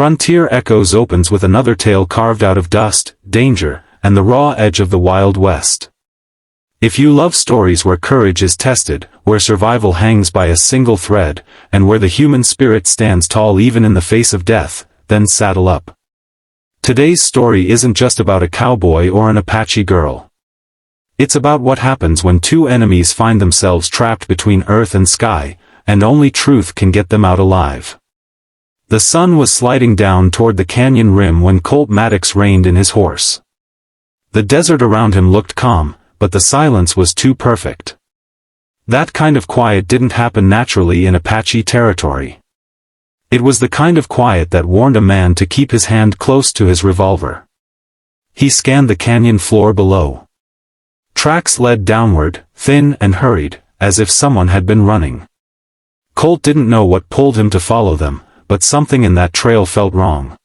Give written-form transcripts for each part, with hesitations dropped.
Frontier Echoes opens with another tale carved out of dust, danger, and the raw edge of the Wild West. If you love stories where courage is tested, where survival hangs by a single thread, and where the human spirit stands tall even in the face of death, then saddle up. Today's story isn't just about a cowboy or an Apache girl. It's about what happens when two enemies find themselves trapped between earth and sky, and only truth can get them out alive. The sun was sliding down toward the canyon rim when Colt Maddox reined in his horse. The desert around him looked calm, but the silence was too perfect. That kind of quiet didn't happen naturally in Apache territory. It was the kind of quiet that warned a man to keep his hand close to his revolver. He scanned the canyon floor below. Tracks led downward, thin and hurried, as if someone had been running. Colt didn't know what pulled him to follow them, but something in that trail felt wrong.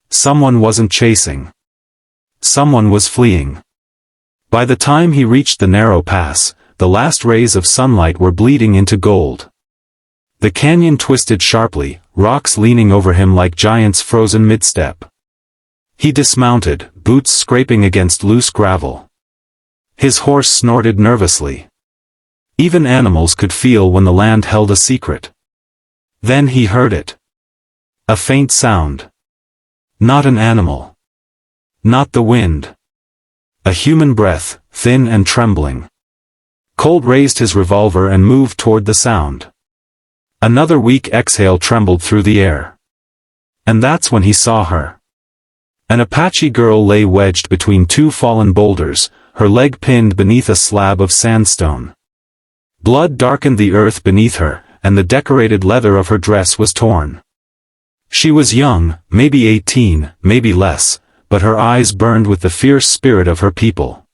Someone wasn't chasing. Someone was fleeing. By the time he reached the narrow pass, the last rays of sunlight were bleeding into gold. The canyon twisted sharply, rocks leaning over him like giants frozen mid-step. He dismounted, boots scraping against loose gravel. His horse snorted nervously. Even animals could feel when the land held a secret. Then he heard it. A faint sound. Not an animal. Not the wind. A human breath, thin and trembling. Colt raised his revolver and moved toward the sound. Another weak exhale trembled through the air. And that's when he saw her. An Apache girl lay wedged between two fallen boulders, her leg pinned beneath a slab of sandstone. Blood darkened the earth beneath her, and the decorated leather of her dress was torn. She was young, maybe 18, maybe less, but her eyes burned with the fierce spirit of her people.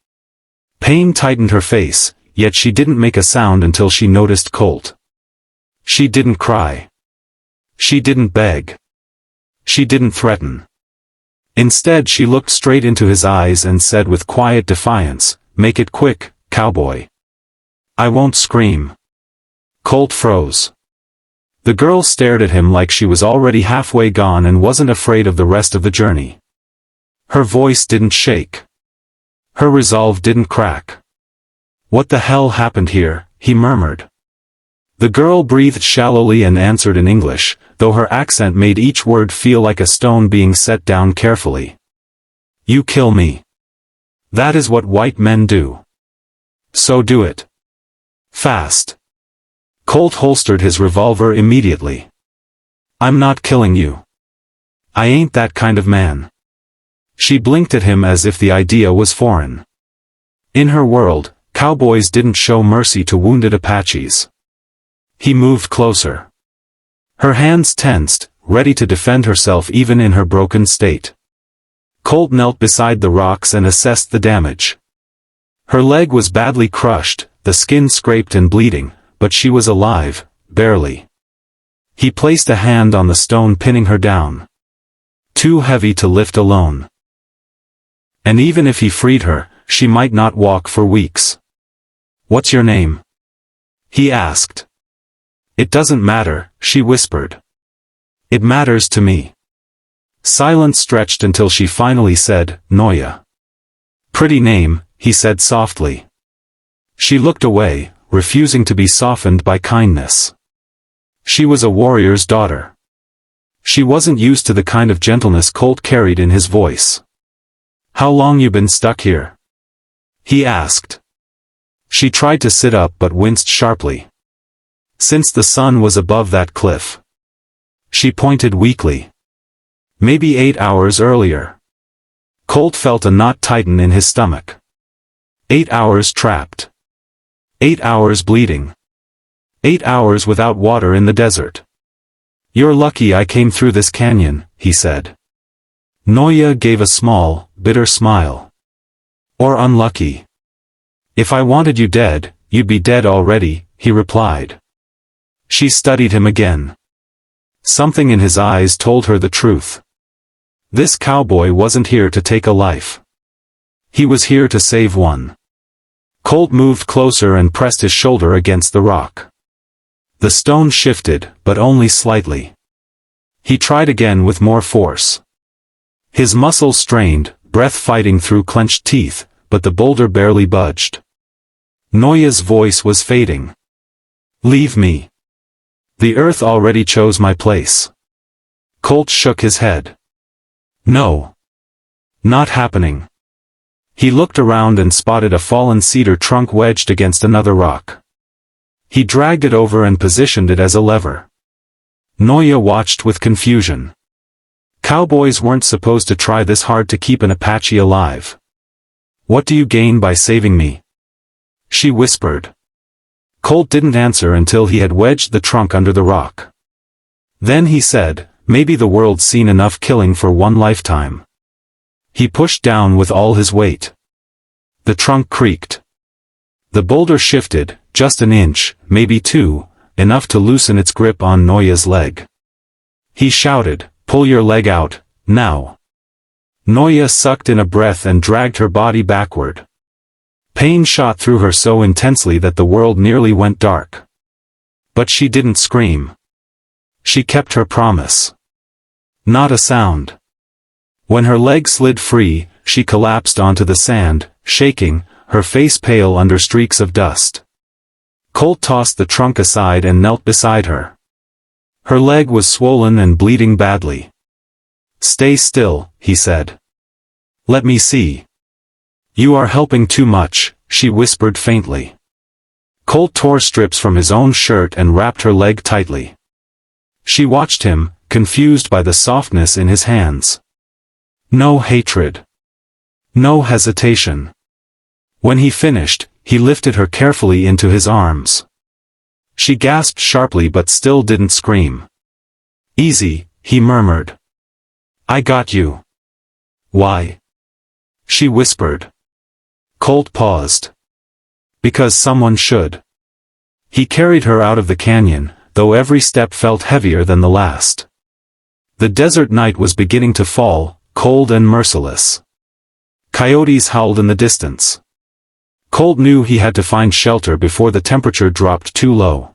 Pain tightened her face, yet she didn't make a sound until she noticed Colt. She didn't cry. She didn't beg. She didn't threaten. Instead she looked straight into his eyes and said with quiet defiance, "Make it quick, cowboy. I won't scream." Colt froze. The girl stared at him like she was already halfway gone and wasn't afraid of the rest of the journey. Her voice didn't shake. Her resolve didn't crack. "What the hell happened here?" he murmured. The girl breathed shallowly and answered in English, though her accent made each word feel like a stone being set down carefully. "You kill me. That is what white men do. So do it. Fast." Colt holstered his revolver immediately. "I'm not killing you. I ain't that kind of man." She blinked at him as if the idea was foreign. In her world, cowboys didn't show mercy to wounded Apaches. He moved closer. Her hands tensed, ready to defend herself even in her broken state. Colt knelt beside the rocks and assessed the damage. Her leg was badly crushed, the skin scraped and bleeding, but she was alive, barely. He placed a hand on the stone pinning her down. Too heavy to lift alone. And even if he freed her, she might not walk for weeks. "What's your name?" he asked. "It doesn't matter," she whispered. "It matters to me." Silence stretched until she finally said, "Noya." "Pretty name," he said softly. She looked away, refusing to be softened by kindness. She was a warrior's daughter. She wasn't used to the kind of gentleness Colt carried in his voice. "How long you been stuck here?" he asked. She tried to sit up but winced sharply. "Since the sun was above that cliff." She pointed weakly. "Maybe 8 hours earlier." Colt felt a knot tighten in his stomach. 8 hours trapped. 8 hours bleeding. 8 hours without water in the desert. "You're lucky I came through this canyon," he said. Noya gave a small, bitter smile. "Or unlucky. If I wanted you dead, you'd be dead already," he replied. She studied him again. Something in his eyes told her the truth. This cowboy wasn't here to take a life. He was here to save one. Colt moved closer and pressed his shoulder against the rock. The stone shifted, but only slightly. He tried again with more force. His muscles strained, breath fighting through clenched teeth, but the boulder barely budged. Noya's voice was fading. Leave me. The earth already chose my place. Colt shook his head. No. Not happening. He looked around and spotted a fallen cedar trunk wedged against another rock. He dragged it over and positioned it as a lever. Noya watched with confusion. Cowboys weren't supposed to try this hard to keep an Apache alive. What do you gain by saving me? She whispered. Colt didn't answer until he had wedged the trunk under the rock. Then he said, maybe the world's seen enough killing for one lifetime. He pushed down with all his weight. The trunk creaked. The boulder shifted, just an inch, maybe two, enough to loosen its grip on Noya's leg. He shouted, pull your leg out, now. Noya sucked in a breath and dragged her body backward. Pain shot through her so intensely that the world nearly went dark. But she didn't scream. She kept her promise. Not a sound. When her leg slid free, she collapsed onto the sand, shaking, her face pale under streaks of dust. Colt tossed the trunk aside and knelt beside her. Her leg was swollen and bleeding badly. Stay still, he said. Let me see. You are helping too much, she whispered faintly. Colt tore strips from his own shirt and wrapped her leg tightly. She watched him, confused by the softness in his hands. No hatred. No hesitation. When he finished, he lifted her carefully into his arms. She gasped sharply but still didn't scream. Easy, he murmured. I got you. Why? She whispered. Colt paused. Because someone should. He carried her out of the canyon, though every step felt heavier than the last. The desert night was beginning to fall, cold and merciless. Coyotes howled in the distance. Colt knew he had to find shelter before the temperature dropped too low.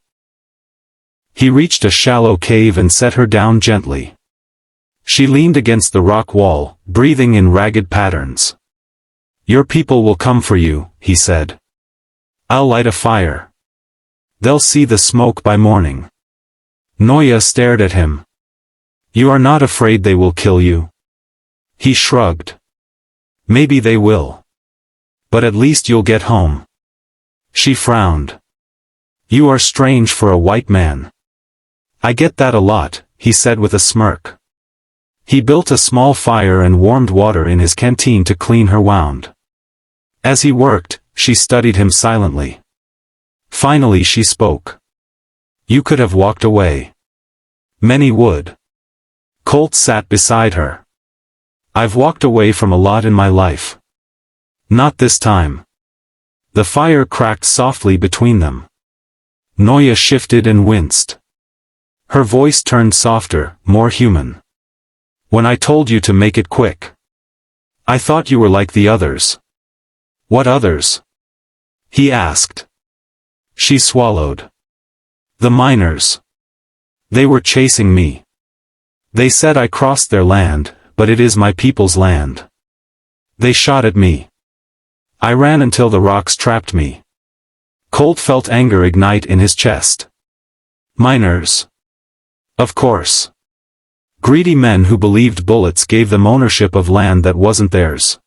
He reached a shallow cave and set her down gently. She leaned against the rock wall, breathing in ragged patterns. Your people will come for you, he said. I'll light a fire. They'll see the smoke by morning. Noya stared at him. You are not afraid they will kill you? He shrugged. Maybe they will. But at least you'll get home. She frowned. You are strange for a white man. I get that a lot, he said with a smirk. He built a small fire and warmed water in his canteen to clean her wound. As he worked, she studied him silently. Finally she spoke. You could have walked away. Many would. Colt sat beside her. I've walked away from a lot in my life. Not this time. The fire cracked softly between them. Noya shifted and winced. Her voice turned softer, more human. When I told you to make it quick. I thought you were like the others. What others? He asked. She swallowed. The miners. They were chasing me. They said I crossed their land, but it is my people's land. They shot at me. I ran until the rocks trapped me. Colt felt anger ignite in his chest. Miners. Of course. Greedy men who believed bullets gave them ownership of land that wasn't theirs.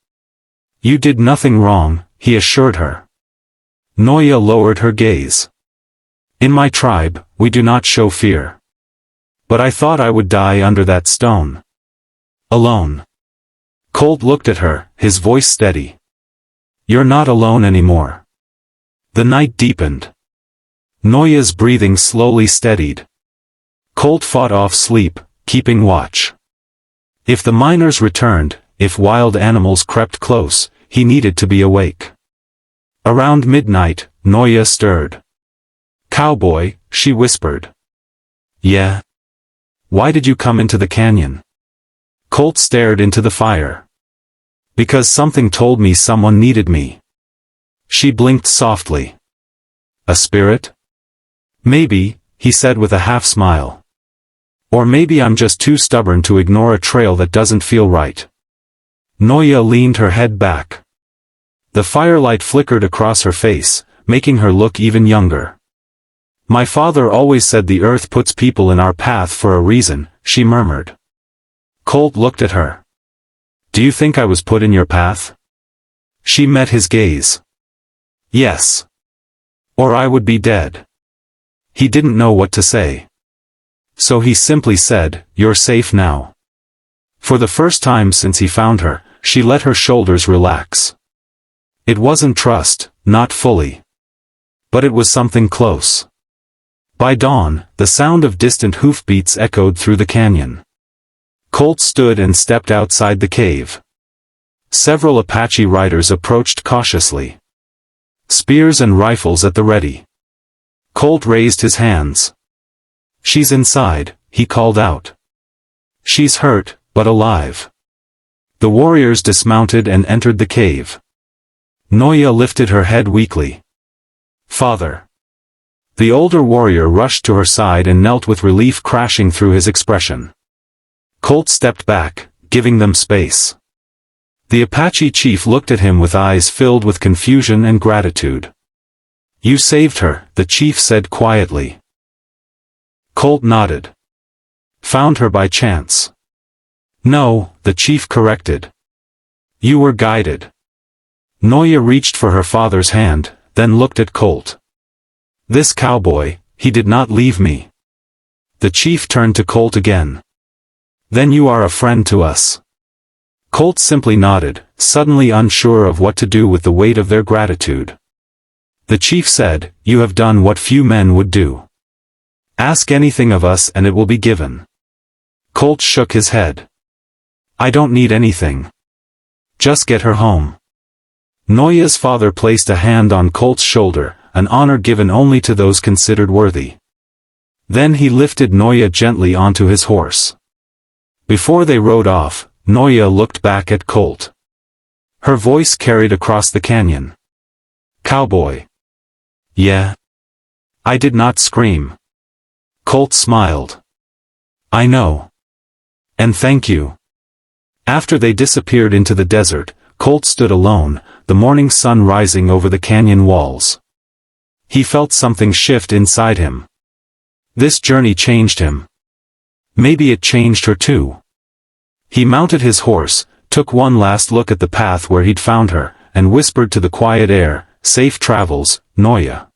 You did nothing wrong, he assured her. Noya lowered her gaze. In my tribe, we do not show fear. But I thought I would die under that stone. Alone. Colt looked at her, his voice steady. You're not alone anymore. The night deepened. Noya's breathing slowly steadied. Colt fought off sleep, keeping watch. If the miners returned, if wild animals crept close, he needed to be awake. Around midnight, Noya stirred. Cowboy, she whispered. Yeah? Why did you come into the canyon? Colt stared into the fire. Because something told me someone needed me. She blinked softly. A spirit? Maybe, he said with a half smile. Or maybe I'm just too stubborn to ignore a trail that doesn't feel right. Noya leaned her head back. The firelight flickered across her face, making her look even younger. My father always said the earth puts people in our path for a reason, she murmured. Colt looked at her. Do you think I was put in your path? She met his gaze. Yes. Or I would be dead. He didn't know what to say. So he simply said, "You're safe now." For the first time since he found her, she let her shoulders relax. It wasn't trust, not fully. But it was something close. By dawn, the sound of distant hoofbeats echoed through the canyon. Colt stood and stepped outside the cave. Several Apache riders approached cautiously. Spears and rifles at the ready. Colt raised his hands. "She's inside," he called out. "She's hurt, but alive." The warriors dismounted and entered the cave. Noya lifted her head weakly. "Father." The older warrior rushed to her side and knelt with relief crashing through his expression. Colt stepped back, giving them space. The Apache chief looked at him with eyes filled with confusion and gratitude. "You saved her," the chief said quietly. Colt nodded. "Found her by chance." "No," the chief corrected. "You were guided." Noya reached for her father's hand, then looked at Colt. "This cowboy, he did not leave me." The chief turned to Colt again. "Then you are a friend to us." Colt simply nodded, suddenly unsure of what to do with the weight of their gratitude. The chief said, "You have done what few men would do. Ask anything of us and it will be given." Colt shook his head. "I don't need anything. Just get her home." Noya's father placed a hand on Colt's shoulder, an honor given only to those considered worthy. Then he lifted Noya gently onto his horse. Before they rode off, Noya looked back at Colt. Her voice carried across the canyon. "Cowboy." "Yeah." "I did not scream." Colt smiled. "I know. And thank you." After they disappeared into the desert, Colt stood alone, the morning sun rising over the canyon walls. He felt something shift inside him. This journey changed him. Maybe it changed her too. He mounted his horse, took one last look at the path where he'd found her, and whispered to the quiet air, "Safe travels, Noya."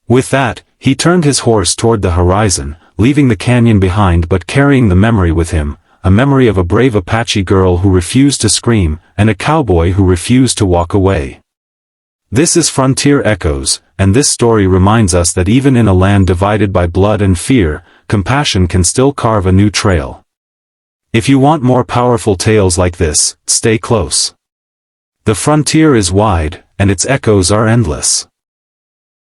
With that, he turned his horse toward the horizon, leaving the canyon behind but carrying the memory with him, a memory of a brave Apache girl who refused to scream, and a cowboy who refused to walk away. This is Frontier Echoes, and this story reminds us that even in a land divided by blood and fear, compassion can still carve a new trail. If you want more powerful tales like this, stay close. The frontier is wide, and its echoes are endless.